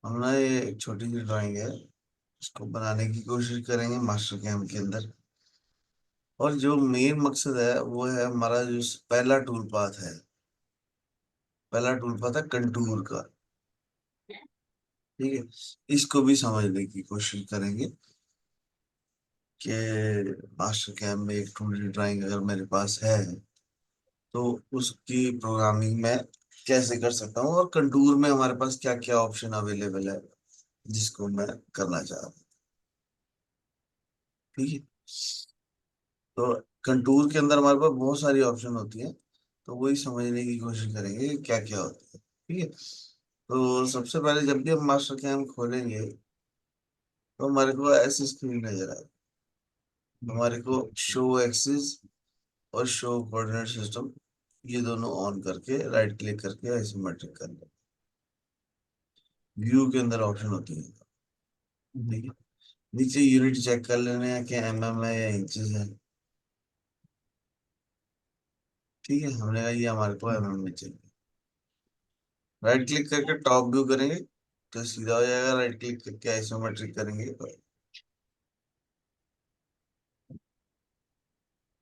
हम ना ये एक छोटी सी ड्राइंग है, इसको बनाने की कोशिश करेंगे मास्टर कैम के अंदर। और जो मेन मकसद है वो है हमारा जो पहला टूल पाथ है। पहला टूल पाथ है कंटूर का। ठीक है, इसको भी समझने की कोशिश करेंगे कि मास्टर कैम में एक टूल ड्राइंग अगर मेरे पास है तो उसकी प्रोग्रामिंग मैं कैसे कर सकता हूँ, और कंटूर में हमारे पास क्या क्या ऑप्शन अवेलेबल है जिसको मैं करना चाह रहा हूँ। ठीक है, तो कंटूर के अंदर हमारे पास बहुत सारी ऑप्शन होती है, तो वही समझने की कोशिश करेंगे क्या क्या होती है। ठीक है, तो सबसे पहले जब भी हम मास्टर कैम खोलेंगे तो हमारे को ऐसी स्क्रीन नजर आए। हमारे को शो एक्सिस और शो कोऑर्डिनेट सिस्टम, ये दोनों ऑन करके राइट क्लिक करके आइसोमेट्रिक कर लो। व्यू के अंदर ऑप्शन होती है। ठीक है, नीचे यूनिट चेक कर लेने हैं कि mm है या इंचेस है। ठीक है, हमने कहा ये हमारे को में चाहिए। राइट क्लिक करके टॉप व्यू करेंगे तो सीधा हो जाएगा। राइट क्लिक करके आइसोमेट्रिक करेंगे तो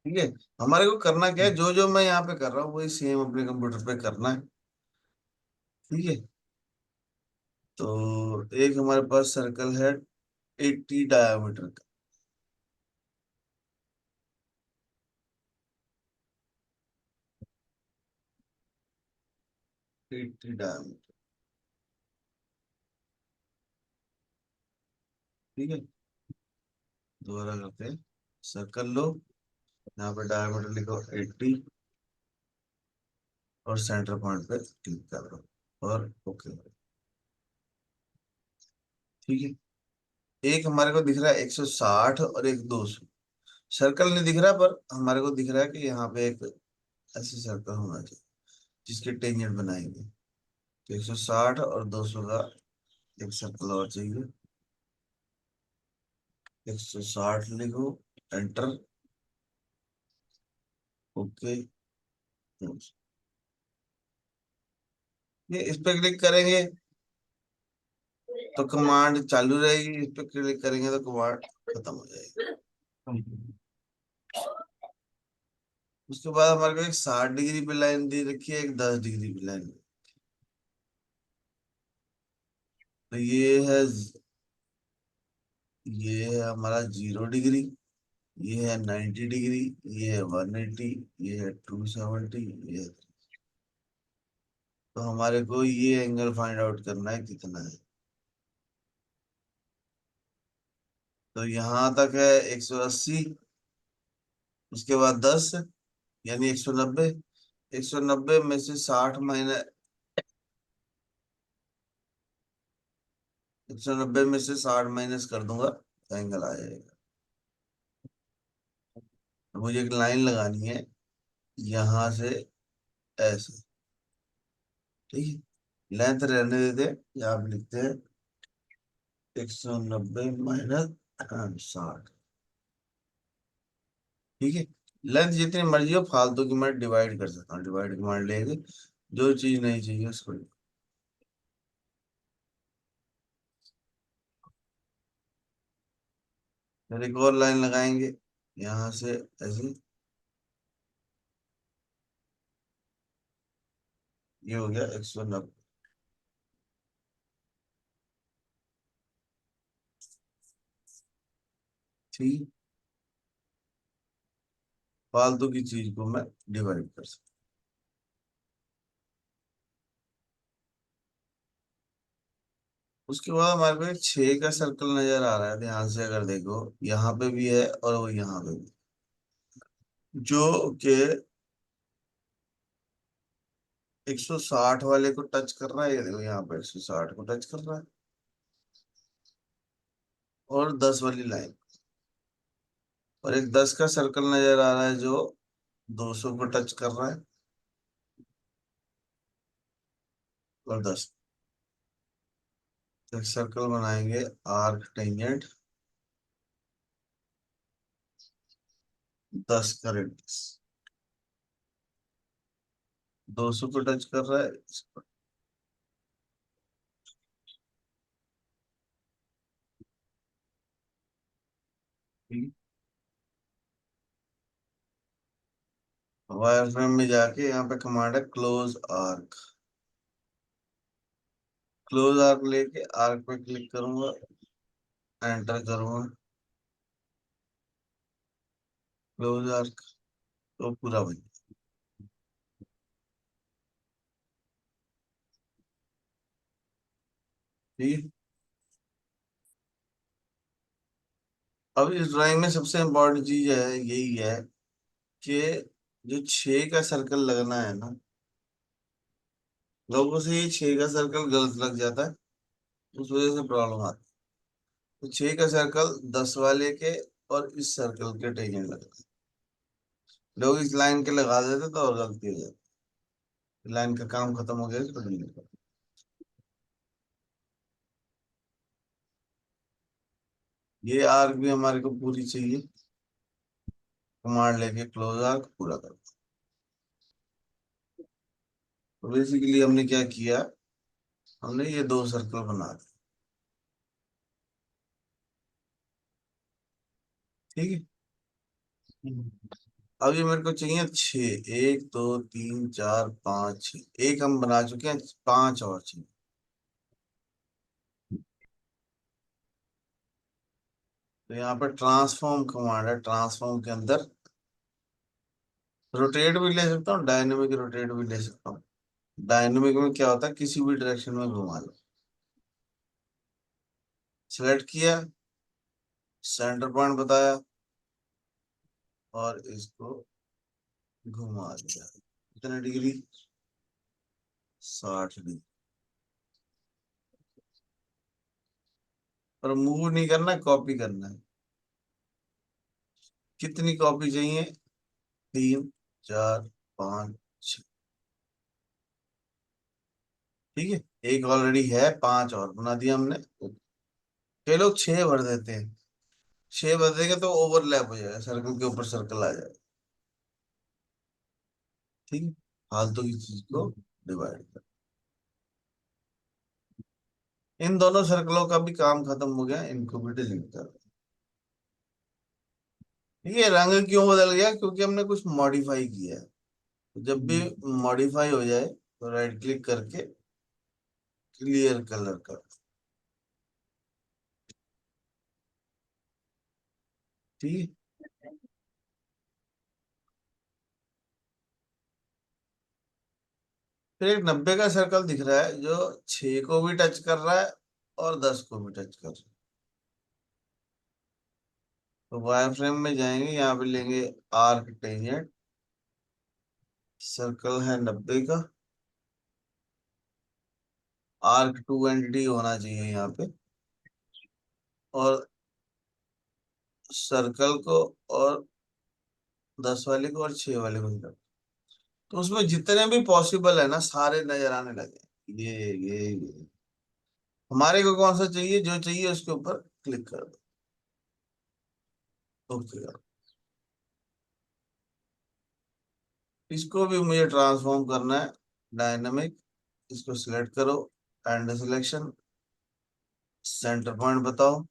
ठीक है। हमारे को करना क्या है, जो जो मैं यहाँ पे कर रहा हूँ वही सेम अपने कंप्यूटर पे करना है। ठीक है, तो एक हमारे पास सर्कल है 80 डायमीटर का। 80 डायमीटर। ठीक है, दोबारा करते हैं। सर्कल लो, यहाँ पे डायमीटर लिखो 80 और सेंटर पॉइंट पे क्लिक कर दो और ओके। ठीक है, एक हमारे को दिख रहा है 160 और एक 200। सर्कल नहीं दिख रहा, पर हमारे को दिख रहा है कि यहाँ पे एक ऐसे सर्कल होना चाहिए जिसके टेंजेंट बनाएंगे। तो 160 और 200 का एक सर्कल और चाहिए। 160 लिखो, एंटर, ओके। ये इस पे क्लिक करेंगे तो कमांड चालू रहेगी, इस पे क्लिक करेंगे तो कमांड खत्म हो जाएगी। उसके बाद हमारे को एक 60 डिग्री पे लाइन दे रखी है, एक 10 डिग्री पे लाइन। तो ये है हमारा 0 डिग्री, ये है 90 डिग्री, ये है 180, ये है 270, ये है। तो हमारे को ये एंगल फाइंड आउट करना है कितना है। तो यहाँ तक है 180, उसके बाद 10 यानी 190। 190 में से 60 माइनस 190 में से 60 माइनस कर दूंगा तो एंगल आ जाएगा। तो मुझे एक लाइन लगानी है यहाँ से ऐसे। ठीक है, लेंथ रहने देते, यहाँ पे लिखते हैं 190 माइनस 60। ठीक है, लेंथ जितनी मर्जी हो फालतू की मैं डिवाइड कर सकता हूँ, डिवाइड कमांड लेके जो चीज नहीं चाहिए उसको फिर एक और लाइन लगाएंगे यहाँ से ऐसे। ये हो गया 190। ठीक, फालतू की चीज को मैं डिवाइड कर सकता हूँ। उसके बाद हमारे को एक 6 का सर्कल नजर आ रहा है, ध्यान से अगर देखो यहाँ पे भी है और वो यहाँ पे भी, जो कि 160 वाले को टच कर रहा है। ये देखो यहाँ पे 160 को टच कर रहा है, और 10 वाली लाइन। और एक 10 का सर्कल नजर आ रहा है जो 200 को टच कर रहा है, और 10। एक सर्कल बनाएंगे आर्क टेंजेंट 10 का रेडियस। 200 को टच कर रहा है, ठीक। वायर फ्रेम में जाके यहाँ पे कमांड है क्लोज आर्क। क्लोज आर्क लेके आर्क पे क्लिक करूंगा, एंटर करूंगा, क्लोज आर्क, तो पूरा बन गया। ठीक है। अब इस ड्राइंग में सबसे इम्पोर्टेंट चीज है यही है कि जो 6 का सर्कल लगना है ना, लोगों से ये 6 का सर्कल गलत लग जाता है, उस वजह से प्रॉब्लम आती है। तो 6 का सर्कल 10 वाले के और इस सर्कल के टेंजेंट लगता है। लोग इस लाइन के लगा देते तो और गलती हो जाती। लाइन का काम खत्म हो गया तो नहीं होगा। ये आर्क भी हमारे को पूरी चाहिए, कमांड लेके क्लोज आर्क पूरा कर। तो बेसिकली हमने क्या किया, हमने ये 2 सर्कल बना दिए। ठीक है। अब ये मेरे को चाहिए 6, 1 2 3 4 5 6, एक हम बना चुके हैं, 5 और चाहिए। तो यहाँ पे ट्रांसफॉर्म कमांड है, ट्रांसफॉर्म के अंदर रोटेट भी ले सकता हूँ, डायनेमिक रोटेट भी ले सकता हूँ। डायनेमिक में क्या होता है, किसी भी डायरेक्शन में घुमा लो। सेलेक्ट किया, सेंटर पॉइंट बताया और इसको घुमा दिया। कितने डिग्री, 60 डिग्री। पर मूव नहीं करना है, कॉपी करना है। कितनी कॉपी चाहिए, 3 4 5 6। ठीक है। एक ऑलरेडी है, 5 और बना दिया हमने। कई लोग 6 भर देते हैं, 6 भर देंगे तो ओवरलैप हो जाएगा, सर्कल के ऊपर सर्कल आ जाएगा। ठीक है। फालतू की चीज को डिवाइड कर। इन दोनों सर्कलों का भी काम खत्म हो गया, इनको भी डिलीट कर। ठीक है। रंग क्यों बदल गया, क्योंकि हमने कुछ मॉडिफाई किया है। तो जब भी मॉडिफाई हो जाए तो राइट क्लिक करके क्लियर कलर कर। ठीक है। फिर एक 90 का सर्कल दिख रहा है जो 6 को भी टच कर रहा है और 10 को भी टच कर रहा है। तो वायर फ्रेम में जाएंगे, यहाँ पे लेंगे आर्क टेंजेंट, सर्कल है 90 का, आर्क टू एंटिटी होना चाहिए यहाँ पे, और सर्कल को और 10 वाले को और 6 वाले को निकाल। तो उसमें जितने भी पॉसिबल है ना, सारे नजर आने लगे। ये हमारे को कौन सा चाहिए, जो चाहिए उसके ऊपर क्लिक कर दो। ओके। इसको भी मुझे ट्रांसफॉर्म करना है, डायनामिक, इसको सिलेक्ट करो, एंड सिलेक्शन, सेंटर पॉइंट बताओ,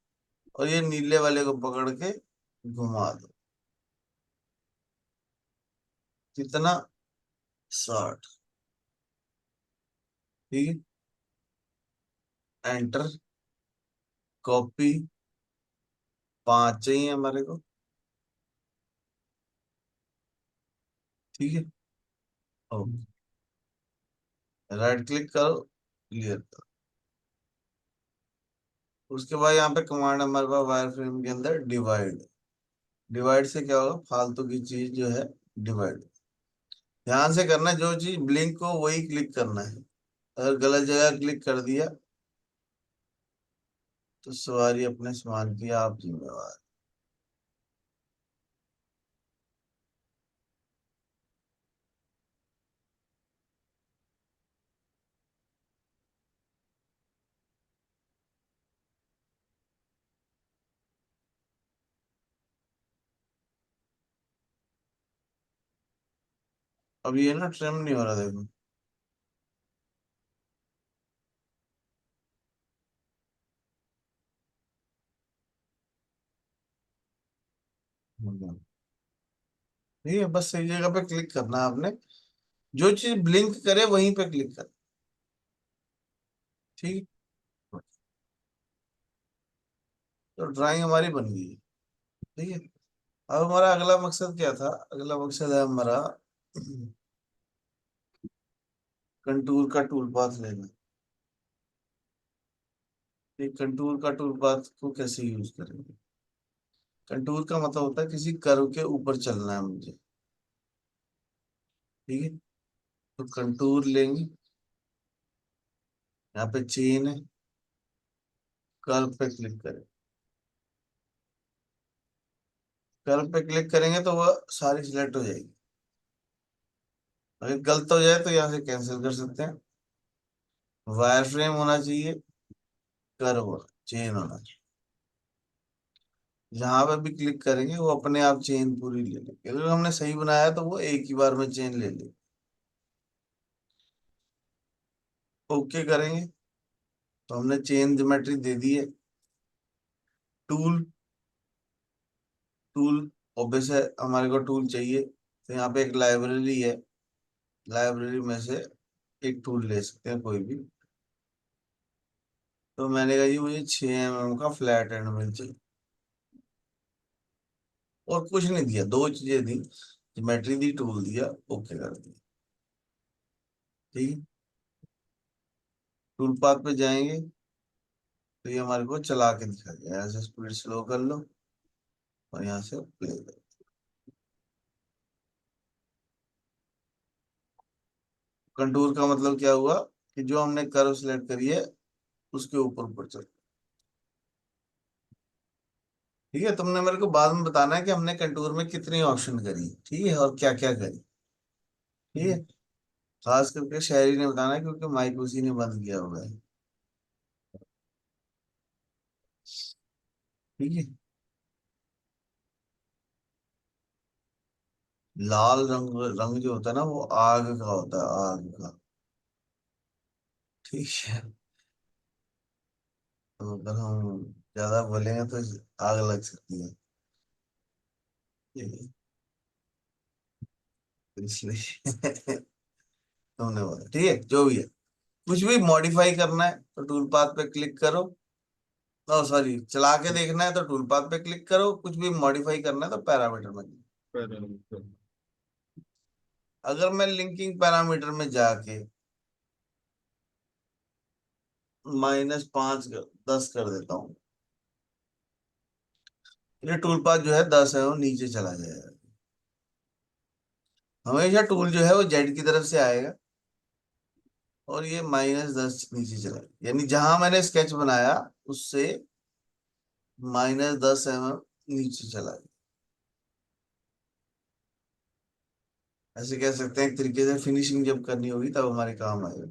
और ये नीले वाले को पकड़ के घुमा दो। कितना, 60। ठीक है। एंटर, कॉपी, 5 चाहिए हमारे को। ठीक है। ओके। राइट क्लिक करो, क्लियर करो। उसके बाद यहाँ पे कमांड हमारे पास वायर फ्रेम के अंदर डिवाइड। डिवाइड से क्या होगा, फालतू की चीज जो है डिवाइड। ध्यान से करना है, जो चीज ब्लिंक हो वही क्लिक करना है। अगर गलत जगह क्लिक कर दिया तो सवारी अपने सामान की आप जिम्मेवार। अब ये ना ट्रिम नहीं हो रहा, देखो। ठीक है, बस सही जगह पे क्लिक करना है आपने। जो चीज ब्लिंक करे वहीं पे क्लिक कर। ठीक है, तो ड्राइंग हमारी बन गई है। ठीक है, अब हमारा अगला मकसद क्या था? अगला मकसद है हमारा कंटूर का टूल पाथ लेना। ये कंटूर का टूल पाथ को कैसे यूज करेंगे? कंटूर का मतलब होता है किसी कर्व के ऊपर चलना है मुझे। ठीक है, तो कंटूर लेंगे, यहाँ पे चेन है, कर्व पे क्लिक करें। कर्व पे क्लिक करेंगे तो वह सारी सिलेक्ट हो जाएगी। अगर गलत हो जाए तो यहाँ से कैंसिल कर सकते हैं। वायर फ्रेम होना चाहिए, कर्व चेन होना चाहिए। जहां पे भी क्लिक करेंगे वो अपने आप चेन पूरी ले लेगी। अगर हमने सही बनाया तो वो एक ही बार में चेन ले लेगी। ओके करेंगे तो हमने चेन ज्योमेट्री दे दी है। टूल, टूल ऑब्वियस है, हमारे को टूल चाहिए, तो यहाँ पे एक लाइब्रेरी है। लाइब्रेरी में से एक टूल ले सकते हैं कोई भी। तो मैंने कहा जी मुझे 6 mm का फ्लैट एंड मिल चाहिए। और कुछ नहीं दिया, दो चीजें दी, ज्योमेट्री दी, टूल दिया, ओके कर दिया। ठीक है, टूल पाथ पे जाएंगे तो ये हमारे को चला के दिखा गया, ऐसे स्पीड स्लो कर लो और यहाँ से प्ले कर। कंटूर का मतलब क्या हुआ कि जो हमने कर्व सिलेक्ट करी है उसके ऊपर ऊपर चल। ठीक है, तुमने मेरे को बाद में बताना है कि हमने कंटूर में कितनी ऑप्शन करी, ठीक है, और क्या क्या करी। ठीक है, खास करके शहरी ने बताना है क्योंकि माइक उसी ने बंद किया हुआ है। ठीक है, लाल रंग, रंग जो होता है ना वो आग का होता है, आग का। ठीक है, तो अगर हम ज्यादा बोलेंगे तो आग लग सकती है। ठीक है, तो इसलिए तुमने बोला, ठीक है, जो भी है। कुछ भी मॉडिफाई करना है तो टूल पाथ पे क्लिक करो। ओ सॉरी, चला के देखना है तो टूल पाथ पे क्लिक करो, कुछ भी मॉडिफाई करना है तो पैरामीटर में अगर मैं लिंकिंग पैरामीटर में जाके -5 10 कर देता हूँ, ये टूल पाथ जो है 10 है वो नीचे चला जाएगा। हमेशा टूल जो है वो जेड की तरफ से आएगा और ये -10 नीचे चला जाएगा, यानी जहां मैंने स्केच बनाया उससे -10 mm नीचे चला जाएगा। ऐसे कह सकते हैं एक तरीके से, फिनिशिंग जब करनी होगी तब हमारे काम आएगा।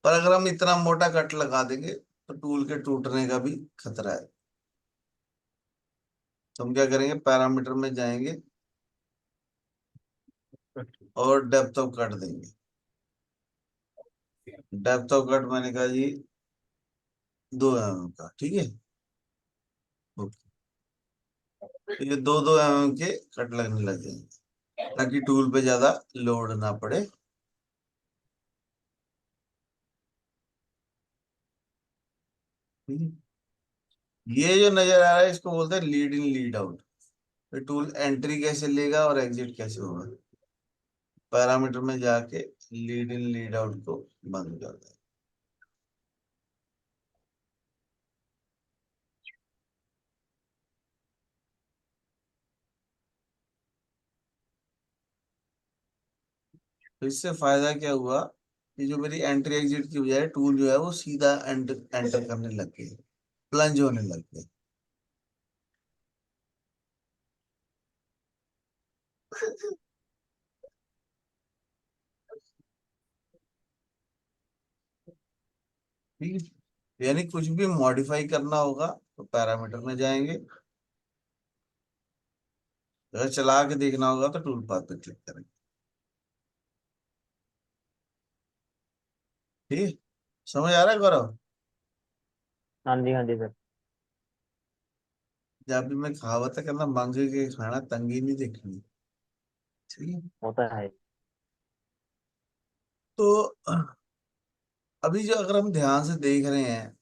पर अगर हम इतना मोटा कट लगा देंगे तो टूल के टूटने का भी खतरा है। तो हम क्या करेंगे, पैरामीटर में जाएंगे और डेप्थ ऑफ कट देंगे। डेप्थ ऑफ कट मैंने कहा जी 2 mm का, ठीक है। ओके, तो ये 2 2 mm के कट लगने लग जाएंगे ताकि टूल पे ज्यादा लोड ना पड़े। ठीक है? ये जो नजर आ रहा है इसको बोलते हैं lead in lead out. Tool entry कैसे लेगा और एग्जिट कैसे होगा? पैरामीटर में जाके लीड इन लीड आउट को बंद कर दें। तो इससे फायदा क्या हुआ कि जो मेरी एंट्री एग्जिट की बजाय टूल जो है वो सीधा एंटर एंटर करने लग गई, प्लंज होने लग गई। ठीक है, यानी कुछ भी मॉडिफाई करना होगा तो पैरामीटर में जाएंगे, अगर चला के देखना होगा तो टूल पाथ पे क्लिक करेंगे। ठीक है, समझ आ रहा है गौरव? हाँ जी, हाँ जी सर। जब भी मैं कहावत है कहना, मांगे के खाना तंगी नहीं देखनी। ठीक है। होता है। तो अभी जो अगर हम ध्यान से देख रहे हैं,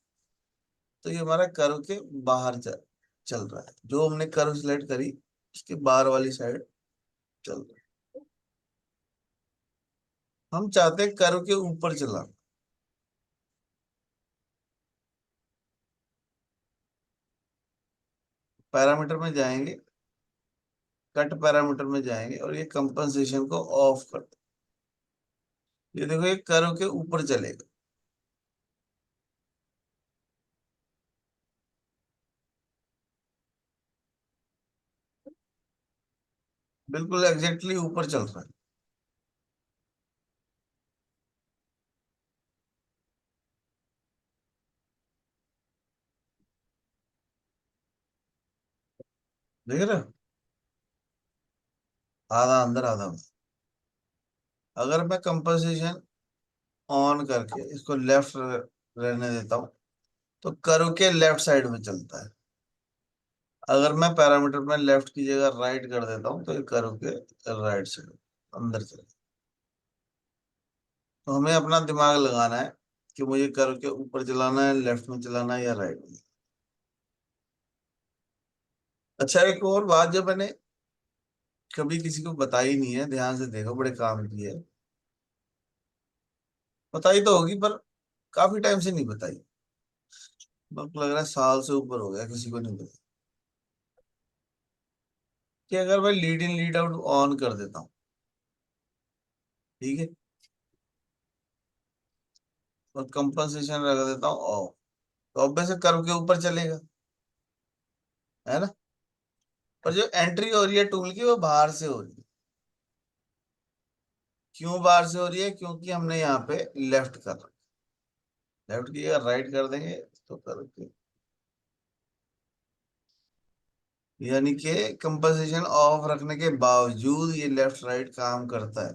तो ये हमारा कर्व के बाहर चल रहा है। जो हमने कर्व सिलेक्ट करी उसके बाहर वाली साइड चल रहा है। हम चाहते हैं कर्व के ऊपर चला। पैरामीटर में जाएंगे, कट पैरामीटर में जाएंगे और ये कंपनसेशन को ऑफ कर दो। ये देखो ये कर्व के ऊपर चलेगा। बिल्कुल एग्जैक्टली ऊपर चल रहा है। देख रहे हो, आधा अंदर आधा बाहर। अगर मैं कंपनसेशन ऑन करके इसको लेफ्ट रहने देता हूँ, तो कर्व के लेफ्ट साइड में चलता है। अगर मैं पैरामीटर में लेफ्ट की जगह राइट कर देता हूँ, तो ये कर्व के राइट साइड अंदर चले। तो हमें अपना दिमाग लगाना है कि मुझे कर्व के ऊपर चलाना है, लेफ्ट में चलाना है या राइट में। अच्छा, एक और बात जो मैंने कभी किसी को बताई नहीं है, ध्यान से देखो, बड़े काम की है। बताई तो होगी पर काफी टाइम से नहीं बताई। वक्त लग रहा है साल से ऊपर हो गया किसी को नहीं बताई। कि अगर मैं lead in lead out on कर देता हूँ, ठीक है, और कंपनसेशन रख देता हूँ ऑफ, तो ऑब्वियस कर्व के ऊपर चलेगा, है ना। पर जो एंट्री हो रही है टूल की वो बाहर से हो रही है। क्यों बाहर से हो रही है? क्योंकि हमने यहाँ पे लेफ्ट कर रखा। लेफ्ट की जगह राइट कर देंगे तो कर्व के, यानी कि कंपनसेशन ऑफ रखने के बावजूद ये लेफ्ट राइट काम करता है।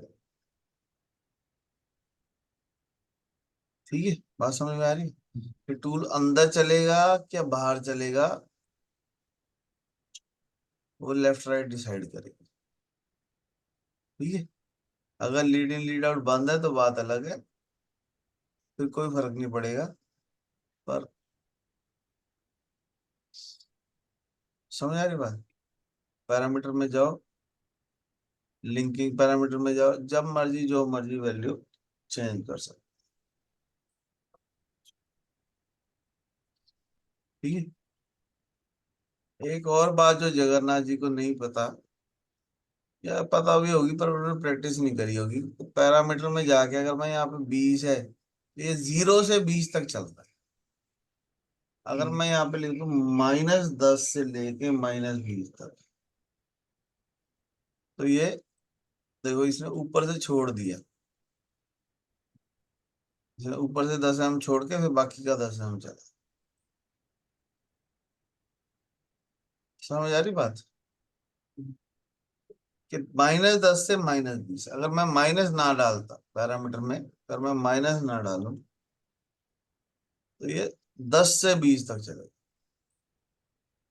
ठीक है, बात समझ में आ रही है? कि टूल अंदर चलेगा क्या बाहर चलेगा, वो लेफ्ट राइट डिसाइड करेगा। ठीक है। अगर लीड इन लीड आउट बंद है तो बात अलग है, फिर कोई फर्क नहीं पड़ेगा। पर समझ आ रही बात? पैरामीटर में जाओ, लिंकिंग पैरामीटर में जाओ, जब मर्जी जो मर्जी वैल्यू चेंज कर सकते। ठीक है। एक और बात जो जगन्नाथ जी को नहीं पता, या पता भी होगी पर उन्होंने प्रैक्टिस नहीं करी होगी, तो पैरामीटर में जाके अगर मैं यहाँ पे 20 है, ये 0 से 20 तक चलता है। अगर मैं यहाँ पे लिख दूं -10 से लेके -20 तक, तो ये देखो इसने ऊपर से छोड़ दिया। इसने ऊपर से 10 mm छोड़ के फिर बाकी का 10 mm चला। समझ आ रही बात? कि -10 से -20, अगर मैं माइनस ना डालता पैरामीटर में, अगर मैं माइनस ना डालूं, तो ये 10 से 20 तक चलेगा।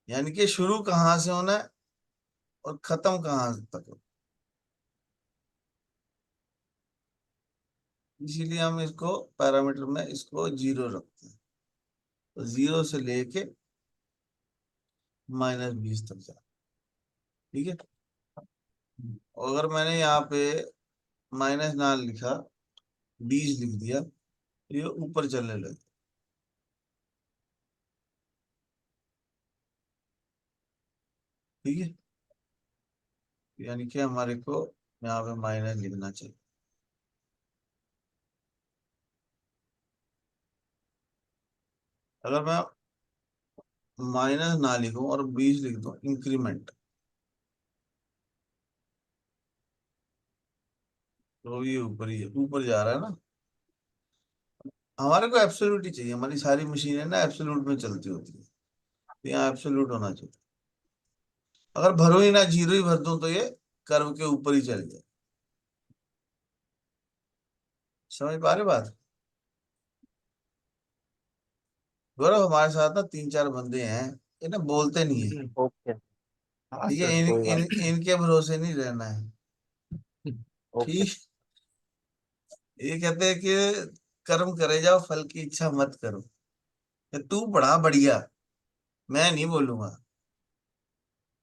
यानी कि शुरू कहाँ से होना है और खत्म कहाँ तक हो। इसीलिए हम इसको पैरामीटर में इसको 0 रखते हैं। तो 0 से लेके -20 तक जाए। ठीक है। और अगर मैंने यहाँ पे माइनस ना लिखा, 20 लिख दिया, तो ये ऊपर चलने लगे। ठीक है। यानी कि हमारे को यहाँ पे माइनस लिखना चाहिए। अगर मैं माइनस ना लिखूं और 20 लिख दूं इंक्रीमेंट, तो ये ऊपर ही ऊपर जा रहा है ना। हमारे को एब्सोल्यूट ही चाहिए, हमारी सारी मशीनें ना एब्सोल्यूट में चलती होती है, तो यहाँ एब्सोल्यूट होना चाहिए। अगर भरो ही ना, 0 ही भर दूं, तो ये कर्व के ऊपर ही चल जाए। समझ पा रहे बात? गौरव, हमारे साथ ना 3 4 बंदे हैं, ये ना बोलते नहीं है। ओके। हाँ ठीक है, सर कोई बात इनके भरोसे नहीं रहना है। नहीं। ओके। ठीक। ये कहते हैं कि कर्म करे जाओ, फल की इच्छा मत करो। कि तू पढ़ा बढ़िया, मैं नहीं बोलूंगा,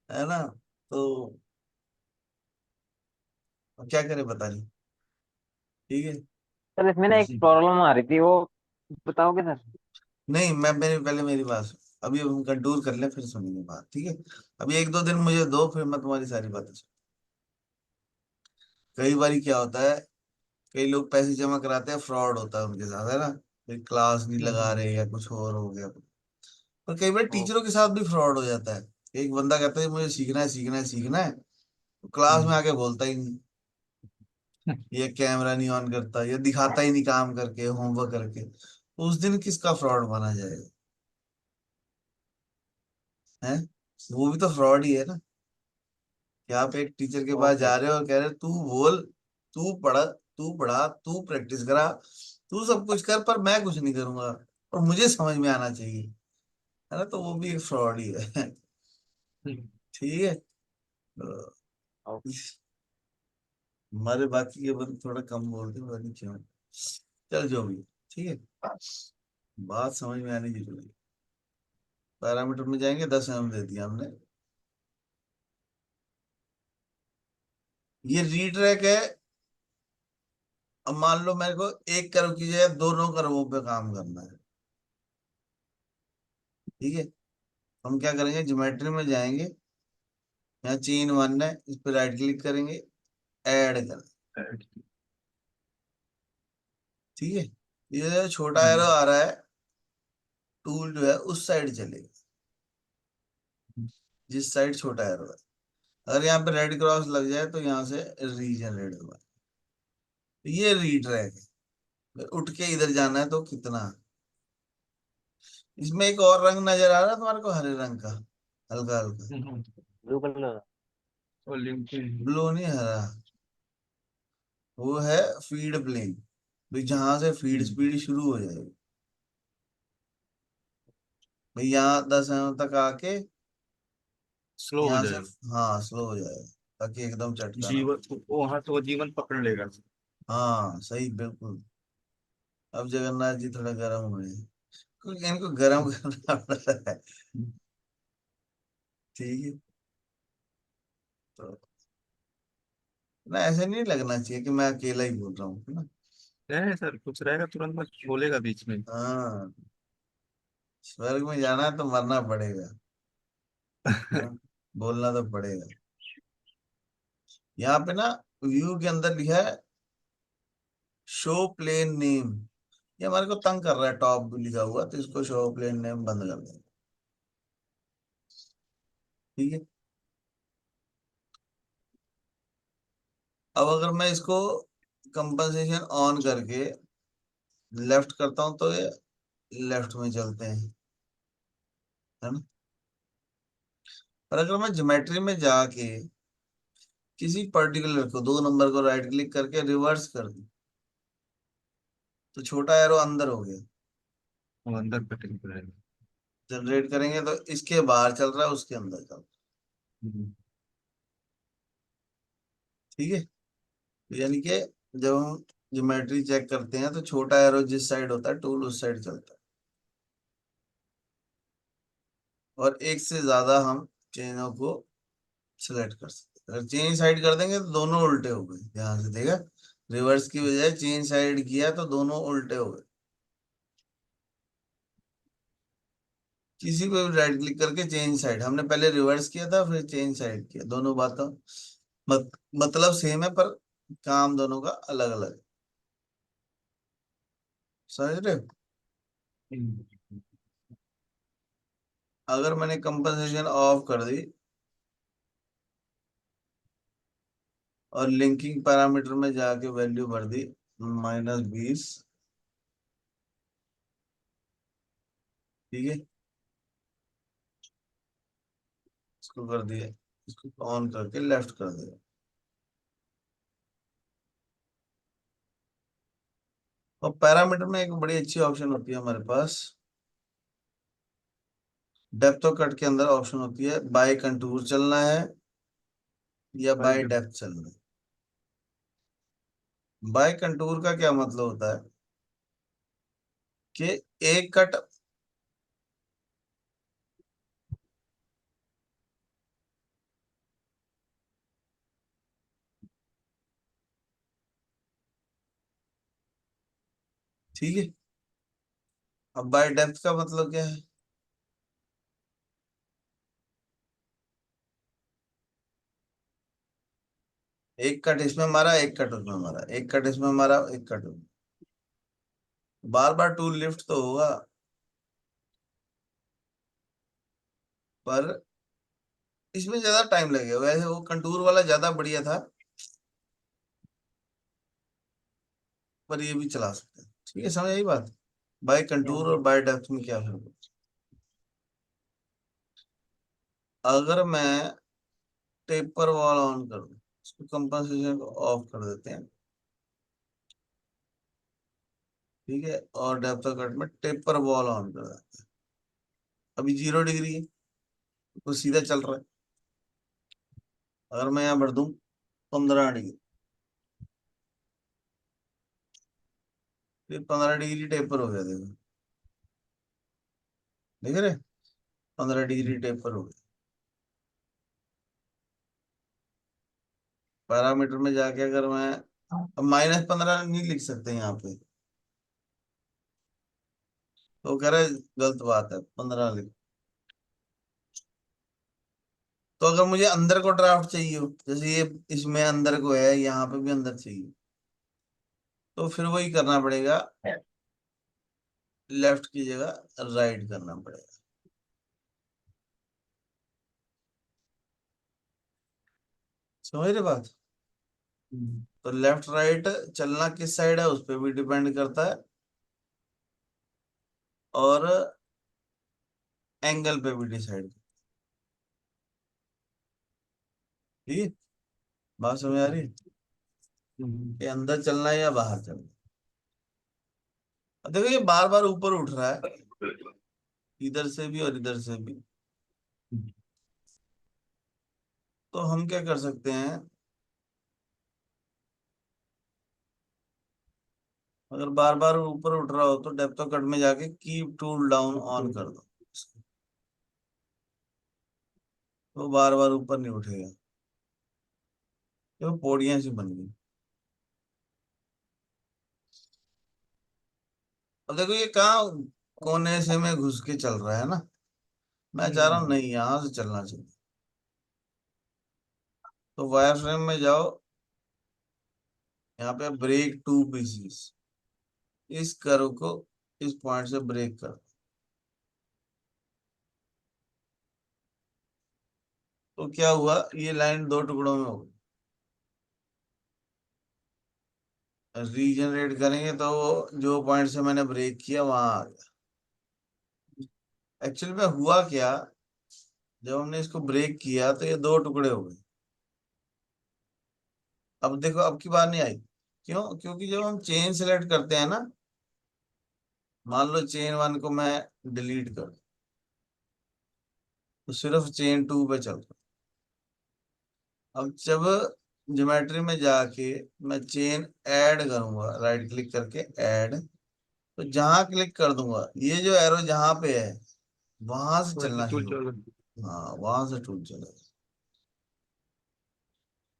है ना। तो अब क्या करे बता नहीं। ठीक है। सर इसमें ना एक प्रॉब्लम आ रही थी, वो बताओगे सर? नहीं, मैं मेरे पहले मेरी बात सुन। अभी हम कंट्रोल कर ले, फिर सुनेंगे बात, ठीक है। अभी एक दो दिन मुझे दो, फिर मैं तुम्हारी सारी बातें सुन। कई बार क्या होता है, कई लोग पैसे जमा कराते हैं, फ्रॉड होता है उनके साथ, है ना। कोई क्लास नहीं लगा रहे या कुछ और हो गया। पर कई बार ओ, टीचरों के साथ भी फ्रॉड हो जाता है। एक बंदा कहता है मुझे सीखना है, सीखना है, सीखना है, तो क्लास में आके बोलता ही नहीं, ये कैमरा नहीं ऑन करता, ये दिखाता ही नहीं काम करके, होमवर्क करके, तो उस दिन किसका फ्रॉड माना जाएगा? है, वो भी तो फ्रॉड ही है ना। कि आप एक टीचर के पास ओके। जा रहे हो और कह रहे हो, तू बोल, तू पढ़ा, तू पढ़ा, तू प्रैक्टिस करा, तू सब कुछ कर, पर मैं कुछ नहीं करूंगा, और मुझे समझ में आना चाहिए, है ना। तो वो भी एक फ्रॉड ही है। ठीक है। तो हमारे बाकी के बंद थोड़ा कम बोलते हैं, पता नहीं क्यों। चल जो भी, ठीक है। बात समझ में आनी जरूरी है। पैरामीटर में जाएंगे, 10 mm दे दिया हमने। ये रीट्रैक है। अब मान लो मेरे को 1 करोड़ की जगह दोनों करोड़ों पे काम करना है। ठीक है। हम क्या करेंगे, ज्योमेट्री में जाएंगे, यहाँ चेन वन है, इस पे राइट क्लिक करेंगे, ऐड कर। ठीक है। ये छोटा एरो आ रहा है, टूल जो है उस साइड चलेगा, जिस साइड छोटा एरो है। अगर यहाँ पे रेड क्रॉस लग जाए तो यहाँ से रीजनरेट होगा। ये रीट्रैक है। उठ के इधर जाना है तो कितना। इसमें एक और रंग नजर आ रहा है तुम्हारे को, हरे रंग का, हल्का हल्का। Blue colour. और लिंक्डइन। ब्लू नहीं, हरा। वो है फीड प्लेन, भाई जहां से फीड स्पीड शुरू हो जाएगी। भाई यहाँ 10 mm तक आके स्लो हो यहाँ से, जाएगा। हाँ स्लो हो जाएगा, ताकि एकदम चटका ना हो। जीवन वहां तो वो जीवन पकड़ लेगा। हाँ सही, बिल्कुल। अब जगन्नाथ जी थोड़ा गर्म हुए हैं, क्योंकि इनको गर्म करना पड़ रहा है। ठीक है। तो ना, ऐसे नहीं लगना चाहिए कि मैं अकेला ही बोल रहा हूँ, है ना। नहीं सर, कुछ रहेगा तुरंत मत बोलेगा बीच में। हाँ, स्वर्ग में जाना है तो मरना पड़ेगा, हाँ, बोलना तो पड़ेगा। यहाँ पे ना व्यू के अंदर लिखा है शो प्लेन नेम। ये हमारे को तंग कर रहा है, टॉप भी लिखा हुआ, तो इसको शो प्लेन नेम बंद कर देंगे। ठीक है। अब अगर मैं इसको कंपनसेशन ऑन करके लेफ्ट करता हूँ तो ये लेफ्ट में चलते हैं, है ना। पर अगर मैं ज्योमेट्री में जाके किसी पर्टिकुलर को, 2 नंबर को राइट क्लिक करके रिवर्स कर दूं, तो छोटा एरो अंदर हो गया। वो अंदर कटिंग रहेगा। जनरेट करेंगे तो इसके बाहर चल रहा है, उसके अंदर चल रहा है। हम्म। ठीक है। तो यानी कि जब हम ज्योमेट्री चेक करते हैं तो छोटा एरो जिस साइड होता है, टूल उस साइड चलता है। और एक से ज्यादा हम चेनों को सिलेक्ट कर सकते हैं। अगर चेन साइड कर देंगे तो दोनों उल्टे हो गए, ध्यान से देखा। रिवर्स की बजाय चेन साइड किया तो दोनों उल्टे हो गए। किसी पे भी राइट क्लिक करके चेंज साइड, हमने पहले रिवर्स किया था, फिर चेंज साइड किया, दोनों बातों मतलब सेम है, पर काम दोनों का अलग अलग है। समझ रहे हो। हम्म। अगर मैंने कंपनसेशन ऑफ कर दी और लिंकिंग पैरामीटर में जाके वैल्यू भर दी -20, ठीक है, इसको कर दिया, इसको ऑन करके लेफ्ट कर दिया। और पैरामीटर में एक बड़ी अच्छी ऑप्शन होती है हमारे पास, डेप्थ ऑफ कट के अंदर ऑप्शन होती है बाय कंटूर चलना है या बाई बाय कट। डेप्थ चलना है। बाय कंटूर का क्या मतलब होता है कि एक कट, ठीक है। अब बाय डेप्थ का मतलब क्या है? एक कट इसमें मारा, एक कट उसमें मारा, एक कट इसमें मारा, एक कट उसमें। बार बार टूल लिफ्ट तो होगा, पर इसमें ज्यादा टाइम लगेगा। वैसे वो कंटूर वाला ज्यादा बढ़िया था, पर ये भी चला सकते हैं। ठीक है, समझ आई बात? बाय कंटूर और बाय डेप्थ में क्या फर्क है? अगर मैं टेपर वॉल ऑन कर दूं, इसको कंपनसेशन को ऑफ कर देते हैं, ठीक है, और डेप्थ ऑफ कट में टेपर वॉल ऑन कर देते हैं। अभी 0 डिग्री है, तो सीधा चल रहा है। अगर मैं यहाँ भर दूं 15 डिग्री, फिर 15 डिग्री टेपर हो गया, देखो, देख रहे? 15 डिग्री टेपर हो गया। पैरामीटर में जाके अगर मैं, अब -15 नहीं लिख सकते यहाँ पे, तो कह रहे गलत बात है, 15 लिख। तो अगर मुझे अंदर को ड्राफ्ट चाहिए हो, जैसे ये इसमें अंदर को है, यहाँ पे भी अंदर चाहिए, तो फिर वही करना पड़ेगा, लेफ्ट की जगह राइट करना पड़ेगा। समझ रहे बात? तो लेफ्ट राइट चलना किस साइड है उस पर भी डिपेंड करता है, और एंगल पे भी डिसाइड। ठीक है, बात समझ आ रही है? ये अंदर चलना है या बाहर चलना है? अब देखो ये बार बार ऊपर उठ रहा है, इधर से भी और इधर से भी। तो हम क्या कर सकते हैं, अगर बार बार ऊपर उठ रहा हो तो डेप्थ ऑफ कट में जाके कीप टूल डाउन ऑन कर दो, तो बार बार ऊपर नहीं उठेगा। तो पौड़ियां सी बन गई। अब देखो ये कहाँ कोने से में घुस के चल रहा है ना, मैं चाह रहा हूँ नहीं, यहां से चलना चाहिए। तो वायर फ्रेम में जाओ, यहाँ पे ब्रेक टू पीसीस, इस कर्व को इस पॉइंट से ब्रेक कर। तो क्या हुआ, ये लाइन दो टुकड़ों में हो गई। रीजनरेट करेंगे तो वो जो पॉइंट से मैंने ब्रेक किया वहां आ गया। एक्चुअली में हुआ क्या, जब हमने इसको ब्रेक किया तो ये दो टुकड़े हो गए। अब देखो अब की बार नहीं आई, क्यों? क्योंकि जब हम चेन सेलेक्ट करते हैं ना, मान लो चेन 1 को मैं डिलीट कर दूं, तो सिर्फ चेन 2 पे चल रहा। अब जब ज्योमेट्री में जाके मैं चेन ऐड करूंगा, राइट क्लिक करके ऐड, तो जहां क्लिक कर दूंगा ये जो एरो जहां पे है वहां से वैसे चलना टूल शुरू। चल। हाँ, वहां से टूल चलेगा।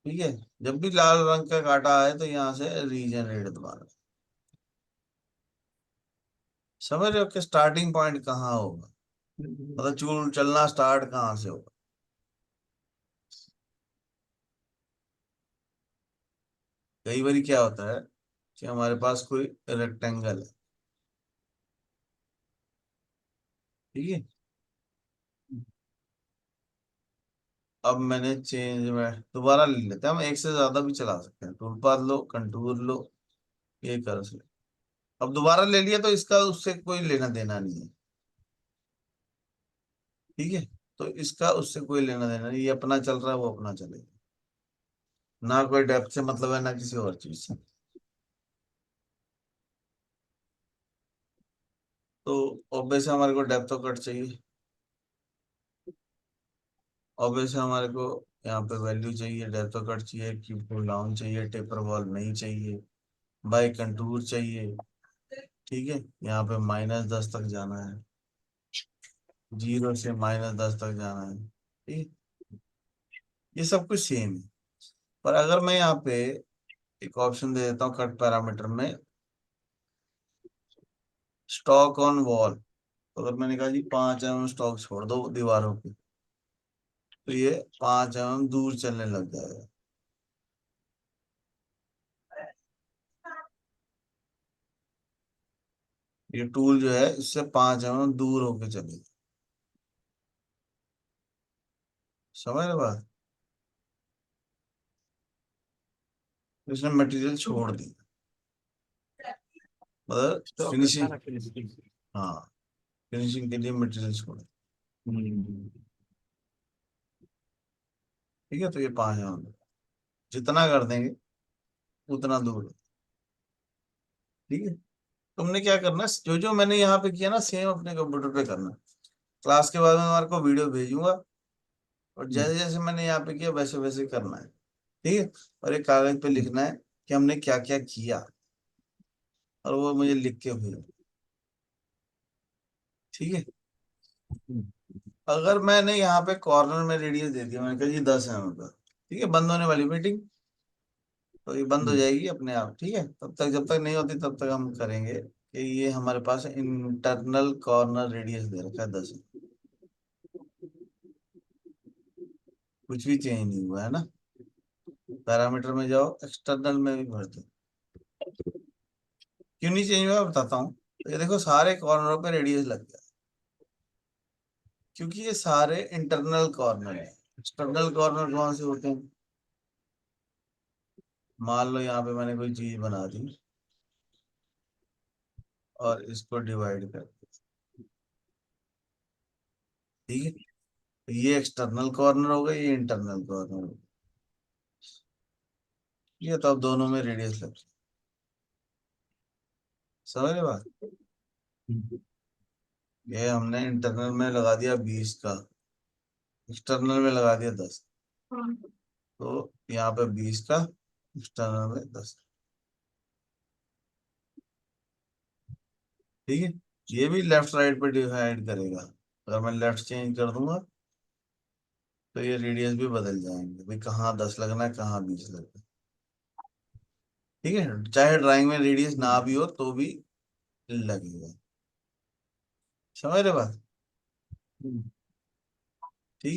ठीक है, जब भी लाल रंग का काटा है तो यहाँ से रीजनरेट दबाना। समझ रहे हो कि स्टार्टिंग पॉइंट कहाँ होगा, मतलब चूल चलना स्टार्ट कहाँ से होगा। कई बार क्या होता है कि हमारे पास कोई रेक्टेंगल है, ठीक है, अब मैंने चेंज में दोबारा ले लेते हैं, हम एक से ज्यादा भी चला सकते हैं, टूल पाथ लो, कंटूर लो, ये कर सकते। अब दोबारा ले लिया तो इसका उससे कोई लेना देना नहीं है, ठीक है। तो इसका उससे कोई लेना देना नहीं, ये अपना चल रहा है, वो अपना चलेगा, ना कोई डेप्थ से मतलब है ना किसी और चीज से। तो ऑब्वियस हमारे को डेप्थ ऑफ कट चाहिए, ऑब्वियस हमारे को यहाँ पे वैल्यू चाहिए, डेप्थ ऑफ कट चाहिए, क्यूब पुल डाउन चाहिए, टेपर वॉल नहीं चाहिए, बाई कंटूर चाहिए। ठीक है, यहाँ पे -10 तक जाना है, 0 से -10 तक जाना है। ठीक है, ये सब कुछ सेम है। पर अगर मैं यहाँ पे एक ऑप्शन दे देता हूँ कट पैरामीटर में, स्टॉक ऑन वॉल, अगर मैंने कहा जी 5 mm स्टॉक छोड़ दो दीवारों पे, तो ये 5 mm दूर चलने लग जाएगा। ये टूल जो है इससे 5 mm दूर होके चलेगा। समझ रहे बात? तो इसने मटेरियल छोड़ दी, मतलब तो करता फिनिशिंग। ना फिनिशिंग। हाँ, फिनिशिंग के लिए मटेरियल छोड़। हम्म। ठीक है, तो ये 5 mm जितना कर देंगे उतना दूर। ठीक है, तुमने क्या करना, जो जो मैंने यहाँ पे किया ना सेम अपने कंप्यूटर पे करना। क्लास के बाद में तुम्हारे को वीडियो भेजूंगा, और जैसे जैसे मैंने यहाँ पे किया वैसे वैसे करना है। ठीक है, और एक कागज पे लिखना है कि हमने क्या क्या किया, और वो मुझे लिख के भेजो। ठीक है, अगर मैंने यहाँ पे कॉर्नर में रेडियस दे दिया, मैंने कहा जी 10 mm का, ठीक है, बंद होने वाली मीटिंग, तो ये बंद हो जाएगी अपने आप। ठीक है, तब तक जब तक नहीं होती तब तक हम करेंगे कि ये हमारे पास इंटरनल कॉर्नर रेडियस दे रखा है 10। कुछ भी चेंज नहीं हुआ है ना। पैरामीटर में जाओ, एक्सटर्नल में भी भर दो। क्यों नहीं चेंज हुआ बताता हूँ। तो ये देखो सारे कॉर्नरों पे रेडियस लग गया, क्योंकि ये सारे इंटरनल कॉर्नर है। एक्सटर्नल कॉर्नर कौन से होते हैं? मान लो यहाँ पे मैंने कोई चीज बना दी और इसको डिवाइड कर दिया। ठीक है, तो ये एक्सटर्नल कॉर्नर हो गए, ये इंटरनल कॉर्नर हो गए। ये तो अब दोनों में रेडियस लग, समझ रहे बात? ये हमने इंटरनल में लगा दिया 20 का, एक्सटर्नल में लगा दिया 10। तो यहाँ पे 20 का, एक्सटर्नल में 10। ठीक है, ये भी लेफ्ट राइट पे डिवाइड करेगा। अगर मैं लेफ्ट चेंज कर दूंगा तो ये रेडियस भी बदल जाएंगे भाई, कहाँ 10 लगना है, कहाँ 20 लगना है। ठीक है, चाहे ड्राइंग में रेडियस ना भी हो तो भी लगेगा। समझ रहे बात?